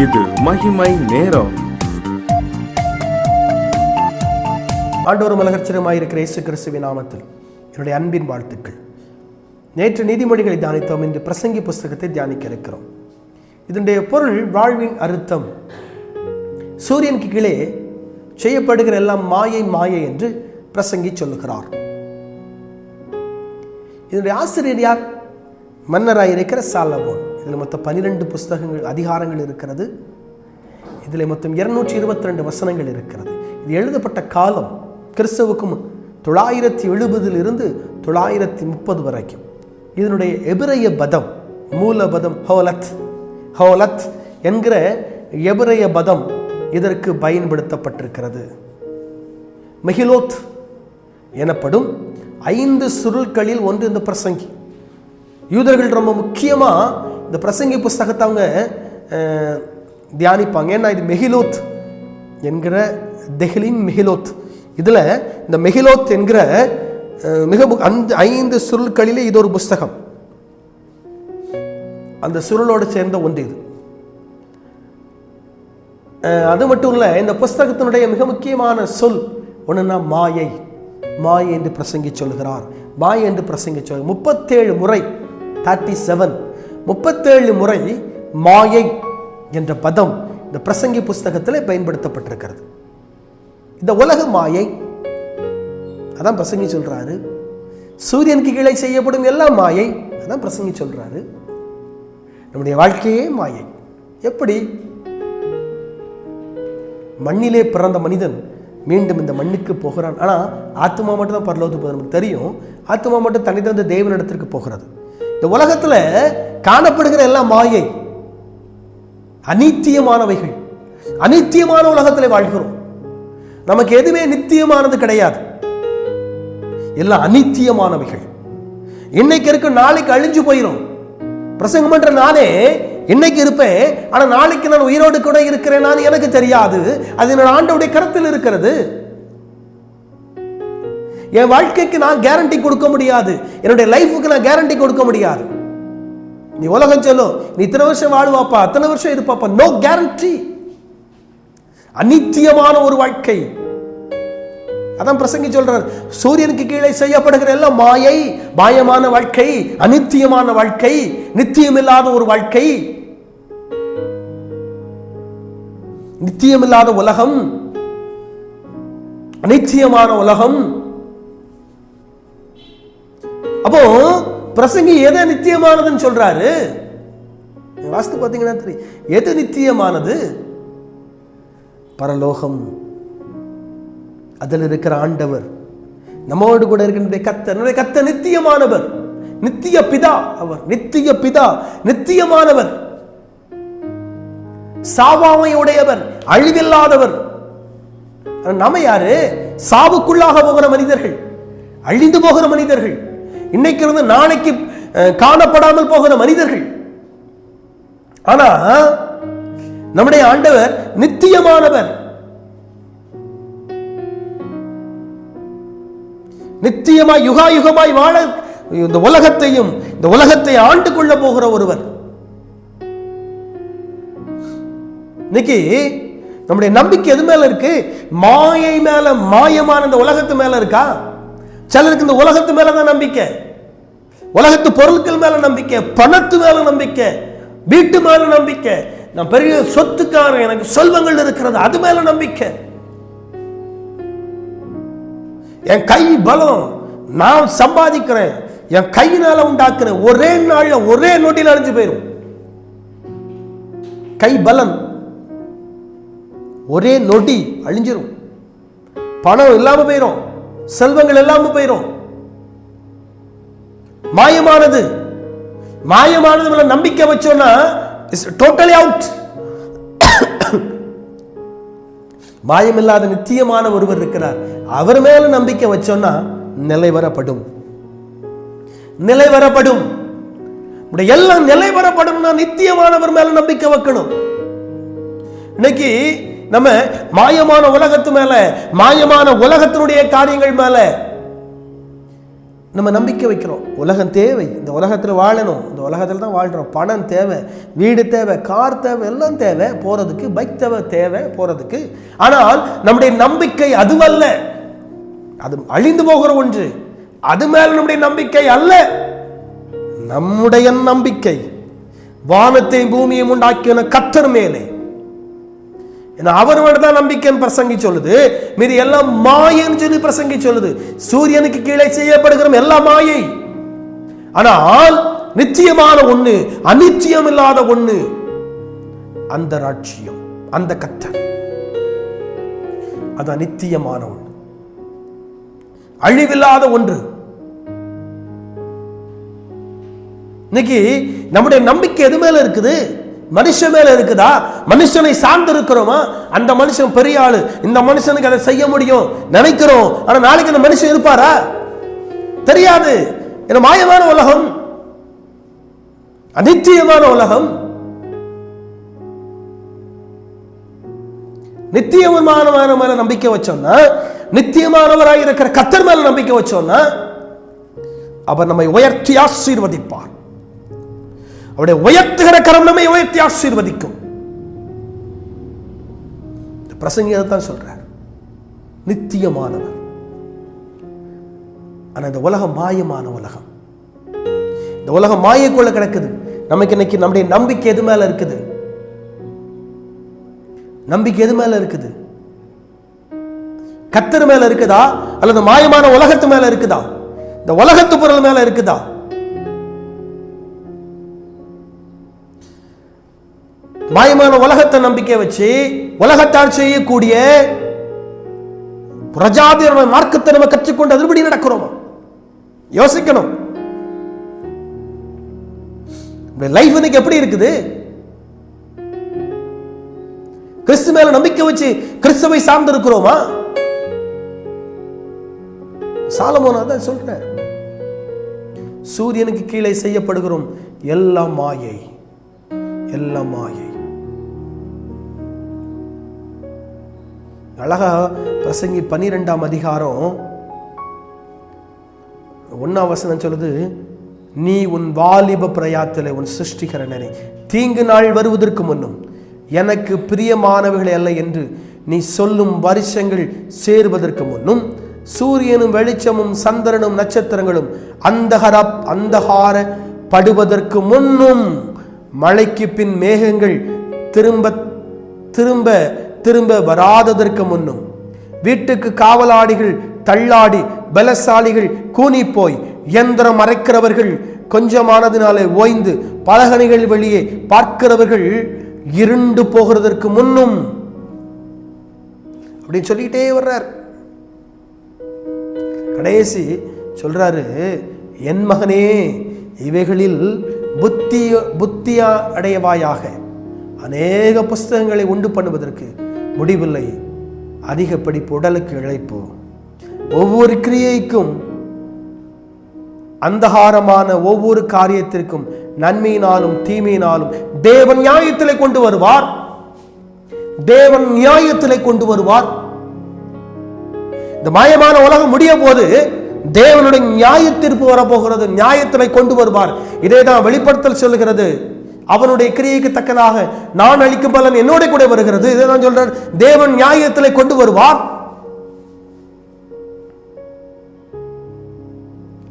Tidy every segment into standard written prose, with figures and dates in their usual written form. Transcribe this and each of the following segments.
இது மகிமை நேரம். ஆண்டவரும் உலகரட்சகருமாயிருக்கிற இயேசு கிறிஸ்துவின் நாமத்தில் என்னுடைய அன்பின் வாழ்த்துக்கள். நேற்று நீதிமொழிகளை தியானித்தோம். இன்று பிரசங்கி புஸ்தகத்தை தியானிக்க இருக்கிறோம். இதனுடைய பொருள் வாழ்வின் அர்த்தம். சூரியனுக்கு கீழே செய்யப்படுகிற எல்லாம் மாயை மாயை என்று பிரசங்கி சொல்லுகிறார். இதனுடைய ஆசிரியர் யார்? மன்னராயிருக்கிற சாலமோன். இதில் மொத்தம் 12 புஸ்தகங்கள் அதிகாரங்கள் இருக்கிறது. இதில் மொத்தம் 222 வசனங்கள் இருக்கிறது. இது எழுதப்பட்ட காலம் கிறிஸ்துவுக்கு முன் 970 930 வரைக்கும். இதனுடைய எபிரேய பதம், மூல பதம் ஹோலத் என்கிற எபிரேய பதம் இதற்கு பயன்படுத்தப்பட்டிருக்கிறது. மெஹிலோத் எனப்படும் 5 சுருள்களில் ஒன்று இந்த பிரசங்கி. யூதர்கள் ரொம்ப முக்கியமாக இந்த பிரசங்கி புஸ்தகத்தை அவங்க தியானிப்பாங்க. ஏன்னா இது மெஹிலோத் என்கிற தெஹ்லின் மெஹிலோத். இதில் இந்த மெஹிலோத் என்கிற மிக 5 சுருள்களிலே இது ஒரு புஸ்தகம். அந்த சுருளோடு சேர்ந்த ஒன்று இது. அது மட்டும் இல்லை, இந்த புஸ்தகத்தினுடைய மிக முக்கியமான சொல் ஒன்றுன்னா மாயை. மாயை என்று பிரசங்கி சொல்கிறார். மாயை என்று பிரசங்கி சொல் 37 முறை 37 முறை மாயை என்ற பதம் இந்த பிரசங்கி புஸ்தகத்தில் பயன்படுத்தப்பட்டிருக்கிறது. இந்த உலக மாயை, அதான் பிரசங்கி சொல்றாரு. சூரியனுக்கு கீழே செய்யப்படும் எல்லாம் மாயை, அதான் பிரசங்கி சொல்றாரு. நம்முடைய வாழ்க்கையே மாயை. எப்படி? மண்ணிலே பிறந்த மனிதன் மீண்டும் இந்த மண்ணுக்கு போகிறான். ஆனால் ஆத்மா மட்டும் தான் பரலோகத்துக்கு போகிறது. நமக்கு தெரியும். ஆத்மா மட்டும் தனித்தந்த தேவனிடத்திற்கு போகிறது. இந்த உலகத்தில் காணப்படுகிற எல்லாம் மாயை, அநித்தியமானவைகள். அநித்தியமான உலகத்தில் வாழ்கிறோம். நமக்கு எதுவுமே நித்தியமானது கிடையாது. எல்லாம் அநித்தியமானவைகள். இன்னைக்கு இருக்கு, நாளைக்கு அழிஞ்சு போயிடும். பிரசங்கம் பண்ற நானே இன்னைக்கு இருப்பேன், ஆனா நாளைக்கு நான் உயிரோடு கூட இருக்கிறேன் நான் எனக்கு தெரியாது. அது என்னோட ஆண்டவருடைய கருத்தில் இருக்கிறது. என் வாழ்க்கைக்கு நான் கேரண்டி கொடுக்க முடியாது. என்னுடைய லைஃபுக்கு நான் கேரண்டி கொடுக்க முடியாது. நீ உலகம் சொல்லும், நீ இத்தனை வருஷம் வாழ்வாப்பா, அத்தனை வருஷம் இருப்பாப்பா. No guarantee. அநித்தியமான ஒரு வாழ்க்கை. அதான் பிரசங்கி சொல்றார். சூரியனுக்கு கீழே செய்யப்படுகிற எல்லாம் மாயை, மாயமான வாழ்க்கை, அநித்தியமான வாழ்க்கை, நித்தியமில்லாத ஒரு வாழ்க்கை, நித்தியமில்லாத உலகம், அநித்தியமான உலகம். அப்போ பிரசங்கி எதை நித்தியமானதுன்னு சொல்றாரு? வாஸ்து பார்த்தீங்கன்னா தெரியும். எது நித்தியமானது? பரலோகம். அதில் இருக்கிற ஆண்டவர், நம்மோடு கூட இருக்கின்ற கர்த்தர். கர்த்தர் நித்தியமானவர், நித்திய பிதா. அவர் நித்திய பிதா, நித்தியமானவர், சாவாமை உடையவர், அழிவில்லாதவர். நம்ம யாரு? சாவுக்குள்ளாக போகிற மனிதர்கள், அழிந்து போகிற மனிதர்கள், இன்னைக்கு இருந்து நாளைக்கு காணப்படாமல் போகிற மனிதர்கள். ஆனா நம்முடைய ஆண்டவர் நித்தியமானவர். நித்தியமாய் யுகாயுகமாய் வாழ இந்த உலகத்தையும் இந்த உலகத்தை ஆண்டு கொள்ள போகிற ஒருவர். இன்னைக்கு நம்முடைய நம்பிக்கை எது மேல இருக்கு? மாயை மேல, மாயமான இந்த உலகத்து மேல இருக்கா? சிலருக்கு இந்த உலகத்து மேலதான் நம்பிக்கை, உலகத்து பொருட்கள் மேல நம்பிக்கை, பணத்து மேல நம்பிக்கை, வீட்டு மேல நம்பிக்கை, நான் பெரிய சொத்துக்காரன், எனக்கு செல்வங்கள் இருக்கிறது, அது மேல நம்பிக்கை. என் கை பலம், நான் சம்பாதிக்கிறேன், என் கையினால உண்டாக்குறேன், ஒரே நாள்ல ஒரே நொடியில் அழிஞ்சு போயிடும். கை பலம் ஒரே நொடி அழிஞ்சிரும். பணம் இல்லாம போயிடும், செல்வங்கள் இல்லாம போயிடும். மாயமானது, மாயமானது மேல நம்பிக்கை வச்சோம்னா டோட்டலி அவுட். மாயமில்லாத நித்தியமான ஒருவர் இருக்கிறார். அவர் மேல நம்பிக்கை வச்சோம்னா நிலைவரப்படும். நிலைவரப்படும். எல்லாம் நிலைவரப்படும். நித்தியமானவர் மேல நம்பிக்கை வைக்கணும். இன்னைக்கு நம்ம மாயமான உலகத்து மேல, மாயமான உலகத்தினுடைய காரியங்கள் மேல நம்ம நம்பிக்கை வைக்கிறோம். உலகம் தேவை, இந்த உலகத்தில் வாழணும், இந்த உலகத்தில் தான் வாழ்கிறோம். பணம் தேவை, வீடு தேவை, கார் தேவை, எல்லாம் தேவை போகிறதுக்கு, பைக் தேவை போகிறதுக்கு. ஆனால் நம்முடைய நம்பிக்கை அதுவல்ல, அது அழிந்து போகிற ஒன்று. அது மேல நம்முடைய நம்பிக்கை அல்ல. நம்முடைய நம்பிக்கை வானத்தை பூமியை உண்டாக்கின கர்த்தர் மேலே. அவர் தான் நம்பிக்கைன்னு பிரசங்கி சொல்லுது. மீது எல்லாம் மாயன்னு சொல்லி பிரசங்கி சொல்லுது. சூரியனுக்கு கீழே செய்யப்படுகிற எல்லாம் மாயை. ஆனால் நிச்சயமான ஒண்ணு, அநிச்சயம் இல்லாத ஒண்ணு, அந்த ராட்சியம், அந்த கர்த்தர். அது நித்தியமான ஒன்று, அழிவில்லாத ஒன்று. இன்னைக்கு நம்முடைய நம்பிக்கை எது மேல இருக்குது? மனுஷன் மேல இருக்குதா? மனுஷனை சார்ந்து இருக்கிறோமா? அந்த மனுஷன் பெரிய ஆளு, இந்த மனுஷனுக்கு அதை செய்ய முடியும் நினைக்கிறோம். ஆனா நாளைக்கு அந்த மனுஷன் இருப்பாரா? தெரியாது. என்ன மாயமான உலகம், அநித்தியமான உலகம். நித்தியமான மேல நம்பிக்கை வச்சோம்னா, நித்தியமானவராய் இருக்கிற கர்த்தர் மேல நம்பிக்கை வச்சோம்னா, அவர் நம்மை உயர்த்தி ஆசீர்வதிப்பார். அவருடைய உயர்த்துகிற கரம் நம்மை உயர்த்தி ஆசீர்வதிக்கும். பிரசங்கி தான் சொல்றார், நித்தியமானவர். ஆனா இந்த உலகம் மாயமான உலகம். இந்த உலகம் மாயக்குள்ள கிடக்குது. நமக்கு இன்னைக்கு நம்முடைய நம்பிக்கை எது மேல இருக்குது? நம்பிக்கை எது மேல இருக்குது? கர்த்தர் மேல இருக்குதா அல்லது மாயமான உலகத்து மேல இருக்குதா? இந்த உலகத்து பொருள் மேல இருக்குதா? மாயமான உலகத்தை நம்பிக்கை வச்சு உலகத்தால் செய்யக்கூடிய பிரஜாதியான மார்க்கத்தை நம்ம கற்றுக்கொண்டு அதுபடி நடக்கிறோமா? யோசிக்கணும். லைஃப் இன்னைக்கு எப்படி இருக்குது? கிறிஸ்து மேல நம்பிக்கை வச்சு கிறிஸ்துவை சார்ந்து இருக்கிறோமா? சாலமோன் அதான் சொல்றார், சூரியனுக்கு கீழே செய்யப்படுகிறோம் எல்லாம் மாயை, எல்லாம் மாயை. அழகா பிரசங்கி 12ஆம் அதிகாரம் 1ஆம் வசனம் சொல்லுது, நீ உன் வாலிப பிரயாத்திலே உன் சிருஷ்டிகரனே தீங்கு நாள் வருவதற்கு முன்னும் எனக்கு பிரியமானவர்கள் அல்ல என்று நீ சொல்லும் வருஷங்கள் சேருவதற்கு முன்னும் சூரியனும் வெளிச்சமும் சந்திரனும் நட்சத்திரங்களும் அந்தகார படுவதற்கு முன்னும் மழைக்கு பின் மேகங்கள் திரும்ப திரும்ப திரும்ப வராததற்கு முன்னும் வீட்டுக்கு காவலாடிகள் தள்ளாடி பலசாலிகள் கூனி போய் இயந்திரம் அரைக்கிறவர்கள் கொஞ்சமானதினாலே ஓய்ந்து பலகணிகள் வெளியே பார்க்கிறவர்கள் இருண்டு போகிறதற்கு முன்னும் அப்படின்னு சொல்லிட்டே வர்றார். கடைசி சொல்றாரு, என் மகனே இவைகளில் புத்தியா அடையவாயாக. அநேக புஸ்தகங்களை உண்டு பண்ணுவதற்கு முடிவில்லை, அதிக படிப்பு உடலுக்கு இழைப்பு. ஒவ்வொரு கிரியைக்கும் அந்தகாரமான ஒவ்வொரு காரியத்திற்கும் நன்மையினாலும் தீமையினாலும் தேவன் நியாயத்திலே கொண்டு வருவார். தேவன் நியாயத்திலே கொண்டு வருவார். இந்த மாயமான உலகம் முடிய போது தேவனுடைய நியாய தீர்ப்பு வரப்போகிறது. நியாயத்திலே கொண்டு வருவார். இதேதான் வெளிப்படுத்தல் சொல்லுகிறது, அவனுடைய கிரியைக்கு தக்கதாக நான் அளிக்கும் பலன் என்னோட கூட வருகிறது. இதேதான் சொல்றார், தேவன் நியாயத்திலே கொண்டு வருவார்.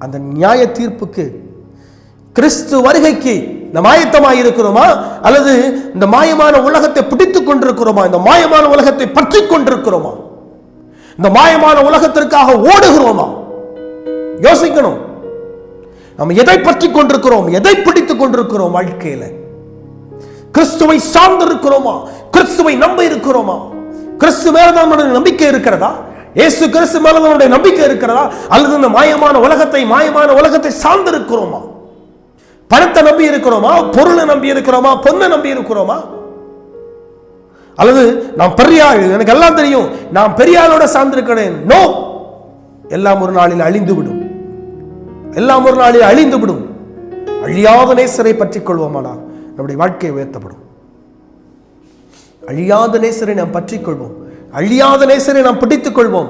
அந்த நியாய தீர்ப்புக்கு கிறிஸ்து வருகைக்கு நம்ம ஆயத்தமாக இருக்கிறோமா அல்லது இந்த மாயமான உலகத்தை பிடித்துக் கொண்டிருக்கிறோமா? இந்த மாயமான உலகத்தை பற்றி கொண்டிருக்கிறோமா? இந்த மாயமான உலகத்திற்காக ஓடுகிறோமா? யோசிக்கணும். நம்ம எதை பற்றி கொண்டிருக்கிறோம், எதை பிடித்துக் கொண்டிருக்கிறோம்? வாழ்க்கையில கிறிஸ்துவை சார்ந்து இருக்கிறோமா? கிறிஸ்துவை நம்ப இருக்கிறோமா? கிறிஸ்து மேலதான் நம்முடைய நம்பிக்கை இருக்கிறதா? இயேசு கிறிஸ்து மேல நம்முடைய நம்பிக்கை இருக்கிறதா? அல்லது இந்த மாயமான உலகத்தை சார்ந்து இருக்கிறோமா? பணத்தை நம்பி இருக்கிறோமா? பொருளை நம்பி இருக்கிறோமா? பொண்ணை நம்பி இருக்கிறோமா? அல்லது நான் பெரிய ஆள், எனக்கு எல்லாம் தெரியும், நான் பெரிய ஆளோட சார்ந்திருக்கிறேன். நோ, எல்லாம் ஒரு நாளில் அழிந்துவிடும். எல்லாம் ஒரு நாளில் அழிந்துவிடும். அழியாத நேசரை பற்றிக் கொள்வோமானால் நம்முடைய வாழ்க்கை உயர்த்தப்படும். அழியாத நேசரை நாம் பற்றிக் கொள்வோம். அழியாத நேசரை நாம் பிடித்துக் கொள்வோம்.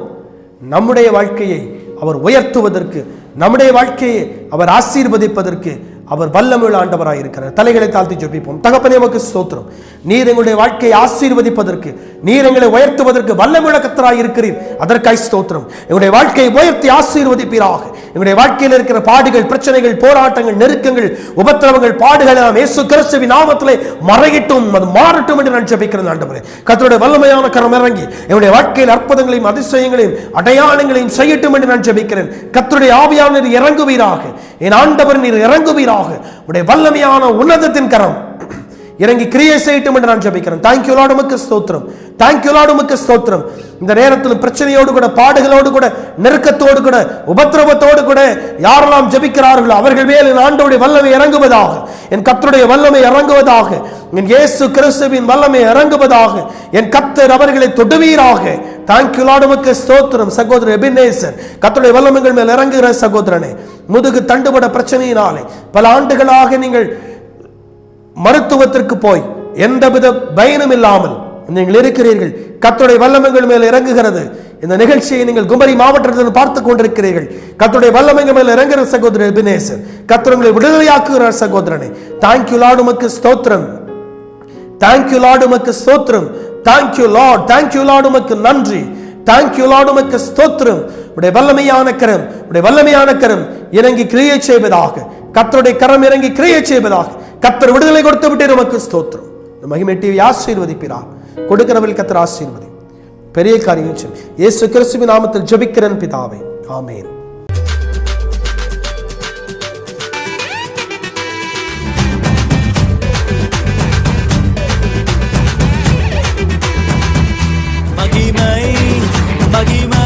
நம்முடைய வாழ்க்கையை அவர் உயர்த்துவதற்கு, நம்முடைய வாழ்க்கையை அவர் ஆசீர்வதிப்பதற்கு அவர் வல்லமையுள்ள ஆண்டவராய் இருக்கிறார். தலைகளை தாழ்த்தி ஜெபிப்போம். தகப்பனே, உமக்கு ஸ்தோத்திரம். நீர் எங்களுடைய வாழ்க்கையை ஆசீர்வதிப்பதற்கு, நீர் எங்களை உயர்த்துவதற்கு வல்லமையுள்ள கர்த்தராய் இருக்கிறீர். அதற்காய் ஸ்தோத்திரம். எங்களுடைய வாழ்க்கையை உயர்த்தி ஆசீர்வதிப்பீராக. எங்களுடைய வாழ்க்கையில் இருக்கிற பாடுகள், பிரச்சனைகள், போராட்டங்கள், நெருக்கங்கள், உபத்திரவங்கள், பாடுகள் எல்லாம் இயேசு கிறிஸ்துவின் நாமத்திலே மறையட்டும், அது மாறட்டும் என்று நான் ஜெபிக்கிறேன். ஆண்டவரே, கர்த்தருடைய வல்லமையான கரம் இறங்கி என்னுடைய வாழ்க்கையில் அற்புதங்களையும் அதிசயங்களையும் அடையாளங்களையும் செய்யட்டும் என்று நான் ஜெபிக்கிறேன். கர்த்தருடைய ஆவியானவர் இறங்குவீராக. என் ஆண்டவர் நீர் இறங்குவீராக. உடைய வல்லமையான உன்னதத்தின் கரம் இறங்கி கிரியை செய்யட்டும் என்று நான் ஜெபிக்கிறேன். தேங்க்யூ லார்ட், உமக்கு ஸ்தோத்திரம். தேங்க்யூ லார்ட், உமக்கு ஸ்தோத்திரம். இந்த நேரத்தில் பிரச்சனையோடு கூட, பாடுகளோடு கூட, நெருக்கத்தோடு கூட, உபத்திரவத்தோடு கூட யாரெல்லாம் ஜெபிக்கிறார்களோ அவர்கள் மேல் என் ஆண்டவருடைய வல்லமை இறங்குவதாக. என் கர்த்தருடைய வல்லமை இறங்குவதாக. என் இயேசு கிறிஸ்துவின் வல்லமை இறங்குவதாக. என் கர்த்தர் அவர்களை தொடுவீராக. தேங்க்யூ லார்ட், உமக்கு ஸ்தோத்திரம். சகோதரர் எபினேசர், கர்த்தருடைய வல்லமைகள் மேல் இறங்குகிற சகோதரனே, முதுகு தண்டுபட பிரச்சனையினாலே பல ஆண்டுகளாக நீங்கள் மருத்துவத்திற்கு போய் எந்தவித பயனும் இல்லாமல் நீங்கள் இருக்கிறீர்கள். கர்த்தருடைய வல்லமைகள் மேல் இறங்குகிறது. இந்த நிகழ்ச்சியை நீங்கள் குமரி மாவட்டத்தில் பார்த்துக் கொண்டிருக்கிறீர்கள். கர்த்தருடைய வல்லமைகள் மேல் இறங்குகிற சகோதரர் எபினேசர், கர்த்தர் உங்களை விடுதலையாக்குகிறார். சகோதரனே, தேங்க்யூ லார்ட், உமக்கு ஸ்தோத்திரம். தேங்க்யூ லார்ட், உமக்கு ஸ்தோத்திரம். தேங்க்யூ லார்ட், தேங்க்யூ லார்ட், உமக்கு நன்றி. தேங்க்யூ லார்ட், உமக்கு ஸ்தோத்திரம். உடைய வல்லமையான கரம், உடைய வல்லமையான கரம் இறங்கி கிரியை செய்வதாக. கர்த்தருடைய கரம் இறங்கி கிரியை செய்வதாக. கர்த்தர் விடுதலை கொடுத்து விட்டு உமக்கு ஸ்தோத்திரம். மகிமை டிவி ஆசீர்வதிப்பீரா. கொடுக்கிறவர்கள் கர்த்தர் ஆசீர்வதி. பெரிய காரியம் இயேசு கிறிஸ்துவின் நாமத்தில் ஜெபிக்கிறேன் பிதாவே, ஆமென். மகிமை மகிமை